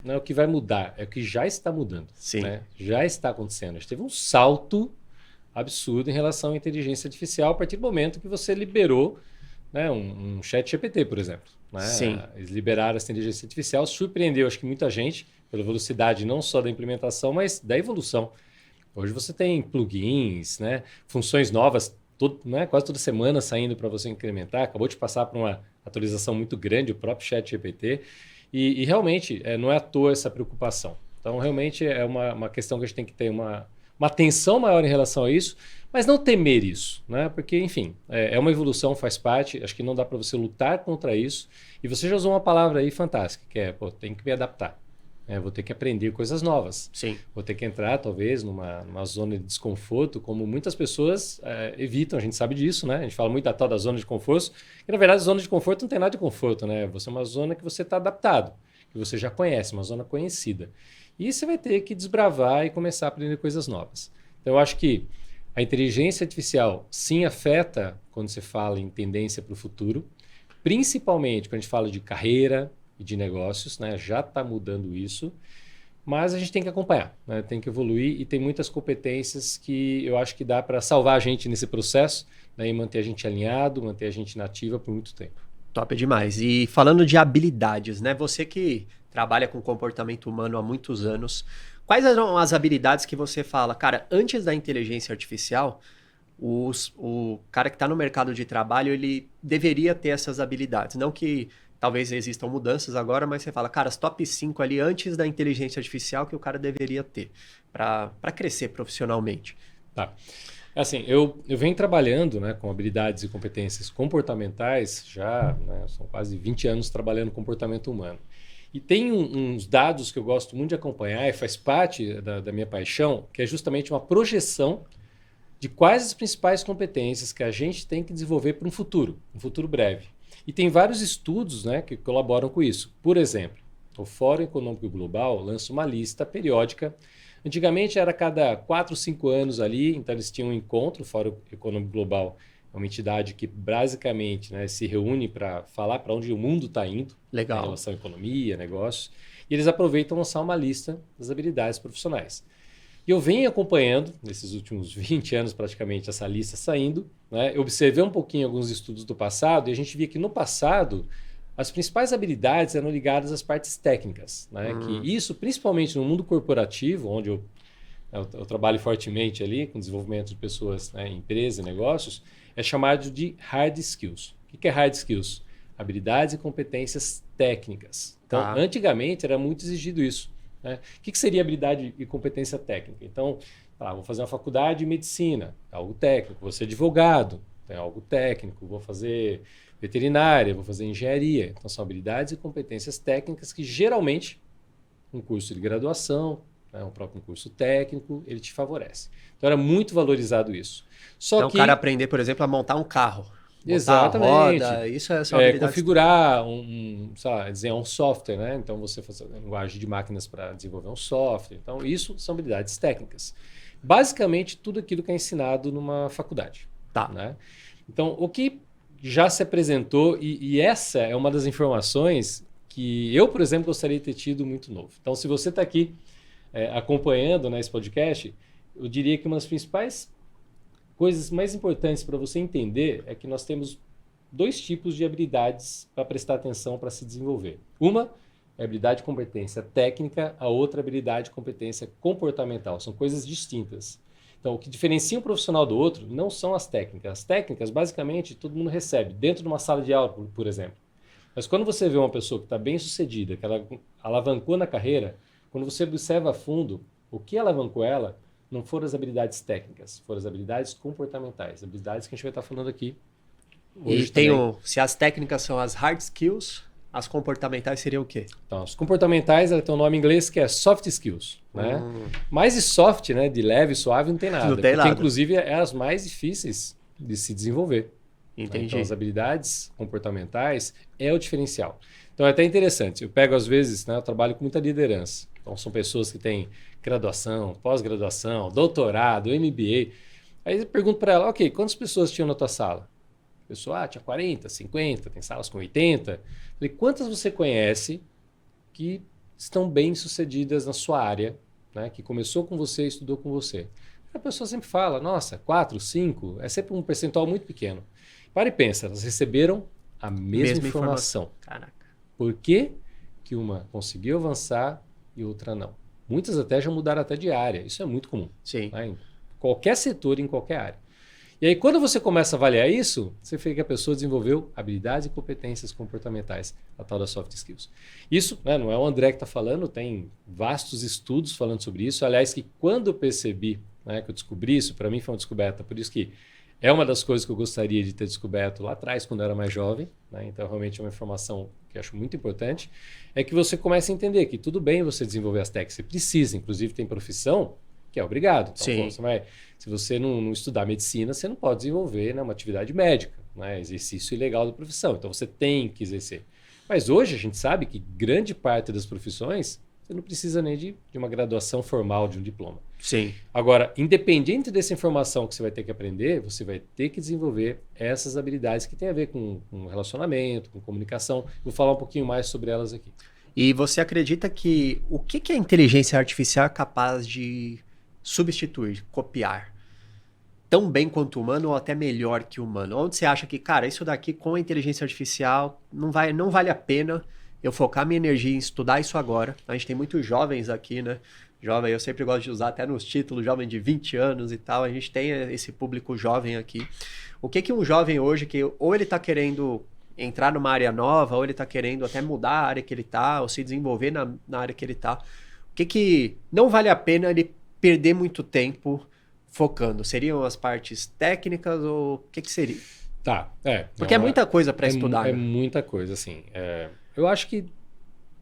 não é o que vai mudar, é o que já está mudando. Sim. Né? Já está acontecendo. A gente teve um salto absurdo em relação à inteligência artificial a partir do momento que você liberou, né, um chat GPT, por exemplo. Né? Sim. Eles liberaram essa inteligência artificial, surpreendeu, acho que muita gente, pela velocidade não só da implementação, mas da evolução. Hoje você tem plugins, né, funções novas, né, quase toda semana saindo para você incrementar. Acabou de passar por uma atualização muito grande, o próprio chat GPT. E realmente, não é à toa essa preocupação. Então, realmente, é uma questão que a gente tem que ter uma atenção maior em relação a isso, mas não temer isso, né? Porque, enfim, é uma evolução, faz parte, acho que não dá para você lutar contra isso. E você já usou uma palavra aí fantástica, que é, tem que me adaptar. Vou ter que aprender coisas novas. Sim. Vou ter que entrar, talvez, numa zona de desconforto, como muitas pessoas evitam, a gente sabe disso, né? A gente fala muito da tal da zona de conforto, que na verdade a zona de conforto não tem nada de conforto, né? Você é uma zona que você está adaptado, que você já conhece, uma zona conhecida. E você vai ter que desbravar e começar a aprender coisas novas. Então eu acho que a inteligência artificial sim afeta quando você fala em tendência para o futuro, principalmente quando a gente fala de carreira, e de negócios, né? Já está mudando isso, mas a gente tem que acompanhar, né? Tem que evoluir e tem muitas competências que eu acho que dá para salvar a gente nesse processo, né? E manter a gente alinhado, manter a gente nativa por muito tempo. Top demais. E falando de habilidades, né? Você que trabalha com comportamento humano há muitos anos, quais são as habilidades que você fala, cara, antes da inteligência artificial, o cara que está no mercado de trabalho, ele deveria ter essas habilidades, não que talvez existam mudanças agora, mas você fala, cara, as top 5 ali antes da inteligência artificial que o cara deveria ter para crescer profissionalmente. Tá. Assim, eu venho trabalhando, né, com habilidades e competências comportamentais já, né, são quase 20 anos trabalhando comportamento humano. E tem uns dados que eu gosto muito de acompanhar e faz parte da minha paixão, que é justamente uma projeção de quais as principais competências que a gente tem que desenvolver para um futuro breve. E tem vários estudos, né, que colaboram com isso. Por exemplo, o Fórum Econômico Global lança uma lista periódica. Antigamente era a cada 4 ou 5 anos ali, então eles tinham um encontro. O Fórum Econômico Global é uma entidade que basicamente, né, se reúne para falar para onde o mundo está indo. Legal. Em relação à economia, negócios. E eles aproveitam lançar uma lista das habilidades profissionais. E eu venho acompanhando, nesses últimos 20 anos praticamente, essa lista saindo. Né? Eu observei um pouquinho alguns estudos do passado e a gente via que no passado as principais habilidades eram ligadas às partes técnicas. Né? Que isso, principalmente no mundo corporativo, onde eu trabalho fortemente ali com desenvolvimento de pessoas, né, em empresas e negócios, é chamado de hard skills. O que é hard skills? Habilidades e competências técnicas. Então, antigamente era muito exigido isso. Né? O que seria habilidade e competência técnica? Então, vou fazer uma faculdade de medicina, algo técnico. Vou ser advogado, tem algo técnico. Vou fazer veterinária, vou fazer engenharia. Então, são habilidades e competências técnicas que, geralmente, um curso de graduação, né, um próprio curso técnico, ele te favorece. Então, era muito valorizado isso. Então, o cara aprender, por exemplo, a montar um carro. Exatamente. Roda, isso é só habilidade. Configurar desenhar um software, né? Então você fazer linguagem de máquinas para desenvolver um software. Então isso são habilidades técnicas. Basicamente tudo aquilo que é ensinado numa faculdade. Tá. Né? Então o que já se apresentou e essa é uma das informações que eu, por exemplo, gostaria de ter tido muito novo. Então se você está aqui acompanhando, né, esse podcast, eu diria que uma das principais coisas mais importantes para você entender é que nós temos 2 tipos de habilidades para prestar atenção para se desenvolver. Uma é habilidade e competência técnica, a outra habilidade e competência comportamental. São coisas distintas. Então, o que diferencia um profissional do outro não são as técnicas. As técnicas, basicamente, todo mundo recebe dentro de uma sala de aula, por exemplo. Mas quando você vê uma pessoa que está bem sucedida, que ela alavancou na carreira, quando você observa a fundo o que alavancou ela, não foram as habilidades técnicas, foram as habilidades comportamentais, habilidades que a gente vai estar falando aqui hoje. E se as técnicas são as hard skills, as comportamentais seriam o quê? Então, as comportamentais, ela tem um nome em inglês que é soft skills. Né? Mais de soft, né, de leve e suave, não tem nada. Não tem porque, nada. inclusive, é as mais difíceis de se desenvolver. Entendi. Então, as habilidades comportamentais é o diferencial. Então, é até interessante. Eu pego, às vezes, né, eu trabalho com muita liderança. Então, são pessoas que têm graduação, pós-graduação, doutorado, MBA. Aí eu pergunto para ela, ok, quantas pessoas tinham na tua sala? A pessoa, tinha 40, 50, tem salas com 80. Eu falei, quantas você conhece que estão bem-sucedidas na sua área, né, que começou com você e estudou com você. A pessoa sempre fala, nossa, 4, 5, é sempre um percentual muito pequeno. Para e pensa, elas receberam a mesma informação. Caraca. Por que que uma conseguiu avançar e outra não? Muitas até já mudaram até de área. Isso é muito comum. Sim. Né? Em qualquer setor, em qualquer área. E aí, quando você começa a avaliar isso, você vê que a pessoa desenvolveu habilidades e competências comportamentais, a tal das soft skills. Isso, né, não é o André que está falando, tem vastos estudos falando sobre isso. Aliás, que quando eu percebi, né, que eu descobri isso, para mim foi uma descoberta, por isso que é uma das coisas que eu gostaria de ter descoberto lá atrás, quando eu era mais jovem, né? Então realmente é uma informação que eu acho muito importante, é que você comece a entender que tudo bem você desenvolver as técnicas, você precisa, inclusive tem profissão que é obrigado. Então, Sim. se você não estudar medicina, você não pode desenvolver, né, uma atividade médica, né, exercício ilegal da profissão, então você tem que exercer. Mas hoje a gente sabe que grande parte das profissões você não precisa nem de uma graduação formal, de um diploma. Sim. Agora, independente dessa informação que você vai ter que aprender, você vai ter que desenvolver essas habilidades que têm a ver com relacionamento, com comunicação. Vou falar um pouquinho mais sobre elas aqui. E você acredita que o que a inteligência artificial é capaz de substituir, copiar? Tão bem quanto o humano ou até melhor que o humano? Onde você acha que, cara, isso daqui com a inteligência artificial não vale a pena eu focar minha energia em estudar isso agora? A gente tem muitos jovens aqui, né? Jovem, eu sempre gosto de usar até nos títulos, jovem de 20 anos e tal. A gente tem esse público jovem aqui. O que um jovem hoje, que ou ele está querendo entrar numa área nova, ou ele está querendo até mudar a área que ele está, ou se desenvolver na área que ele está, o que não vale a pena ele perder muito tempo focando? Seriam as partes técnicas ou o que seria? Tá, Porque é muita coisa para estudar. É muita coisa, assim. Eu acho que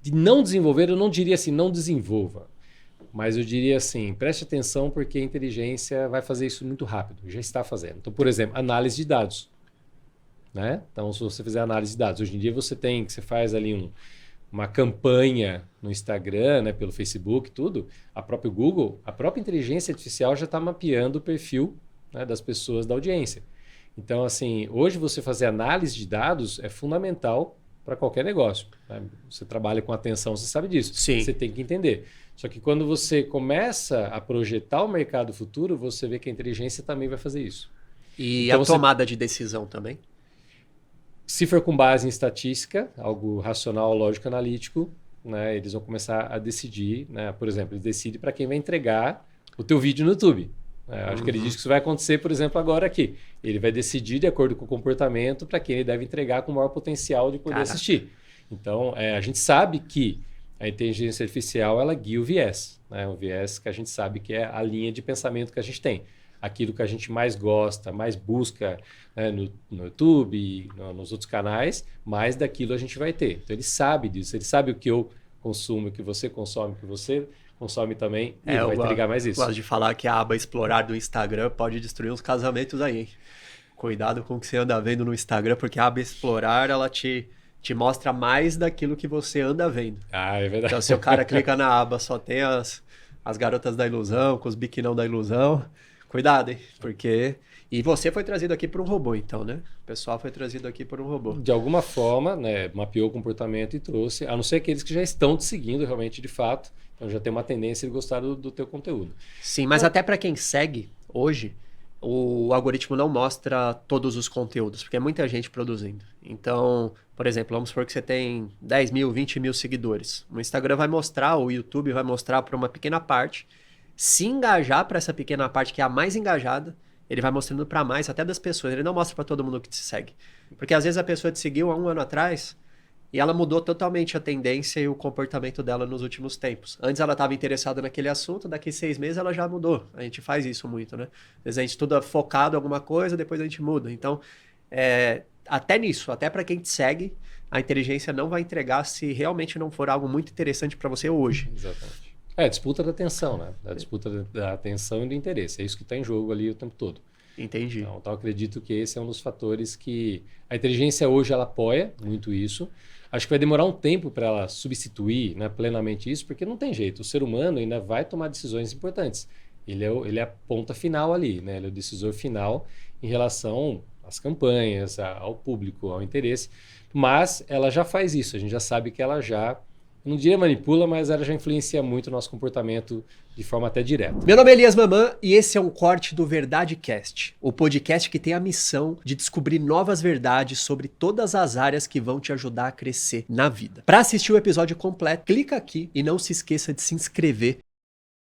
de não desenvolver, eu não diria assim, não desenvolva. Mas eu diria assim, preste atenção porque a inteligência vai fazer isso muito rápido, já está fazendo. Então, por exemplo, análise de dados. Né? Então, se você fizer análise de dados, hoje em dia você faz ali uma campanha no Instagram, né, pelo Facebook, tudo, a própria Google, a própria inteligência artificial já está mapeando o perfil, né, das pessoas da audiência. Então, assim, hoje você fazer análise de dados é fundamental para qualquer negócio. Né? Você trabalha com atenção, você sabe disso. Sim. Você tem que entender. Só que quando você começa a projetar o mercado futuro, você vê que a inteligência também vai fazer isso. E então, a tomada de decisão também? Se for com base em estatística, algo racional, lógico, analítico, né, eles vão começar a decidir, né, por exemplo, eles decidem para quem vai entregar o teu vídeo no YouTube. Acho que ele diz que isso vai acontecer, por exemplo, agora aqui. Ele vai decidir de acordo com o comportamento para quem ele deve entregar com o maior potencial de poder assistir. Então, a gente sabe que a inteligência artificial ela guia o viés. Né? O viés que a gente sabe que é a linha de pensamento que a gente tem. Aquilo que a gente mais gosta, mais busca, né, no YouTube, nos outros canais, mais daquilo a gente vai ter. Então ele sabe disso, ele sabe o que eu consumo, o que você consome, o que você consome também, e ele vai entregar mais isso. Eu gosto de falar que a aba explorar do Instagram pode destruir uns casamentos aí, hein? Cuidado com o que você anda vendo no Instagram, porque a aba explorar, ela te mostra mais daquilo que você anda vendo. Ah, é verdade. Então se o cara clica na aba, só tem as garotas da ilusão, com os biquinão da ilusão, cuidado, hein? Porque... E você foi trazido aqui por um robô, então, né? O pessoal foi trazido aqui por um robô. De alguma forma, né, mapeou o comportamento e trouxe, a não ser aqueles que já estão te seguindo realmente de fato, então já tem uma tendência de gostar do teu conteúdo. Sim, mas até para quem segue hoje, o algoritmo não mostra todos os conteúdos, porque é muita gente produzindo. Então, por exemplo, vamos supor que você tem 10 mil, 20 mil seguidores. O Instagram vai mostrar, o YouTube vai mostrar para uma pequena parte. Se engajar para essa pequena parte que é a mais engajada, ele vai mostrando para mais, até das pessoas. Ele não mostra para todo mundo que te segue. Porque às vezes a pessoa te seguiu há um ano atrás e ela mudou totalmente a tendência e o comportamento dela nos últimos tempos. Antes ela estava interessada naquele assunto, daqui 6 meses ela já mudou. A gente faz isso muito, né? Às vezes a gente estuda focado em alguma coisa, depois a gente muda. Então, até nisso, até para quem te segue, a inteligência não vai entregar se realmente não for algo muito interessante para você hoje. Exatamente. É a disputa da atenção, né? A disputa da atenção e do interesse. É isso que está em jogo ali o tempo todo. Entendi. Então, eu acredito que esse é um dos fatores que... A inteligência hoje, ela apoia muito isso. Acho que vai demorar um tempo para ela substituir, né, plenamente isso, porque não tem jeito. O ser humano ainda vai tomar decisões importantes. Ele é a ponta final ali, né? Ele é o decisor final em relação às campanhas, ao público, ao interesse. Mas ela já faz isso. A gente já sabe que ela já eu não diria manipula, mas ela já influencia muito o nosso comportamento de forma até direta. Meu nome é Elias Mamã e esse é um corte do Verdade Cast, o podcast que tem a missão de descobrir novas verdades sobre todas as áreas que vão te ajudar a crescer na vida. Para assistir o episódio completo, clica aqui e não se esqueça de se inscrever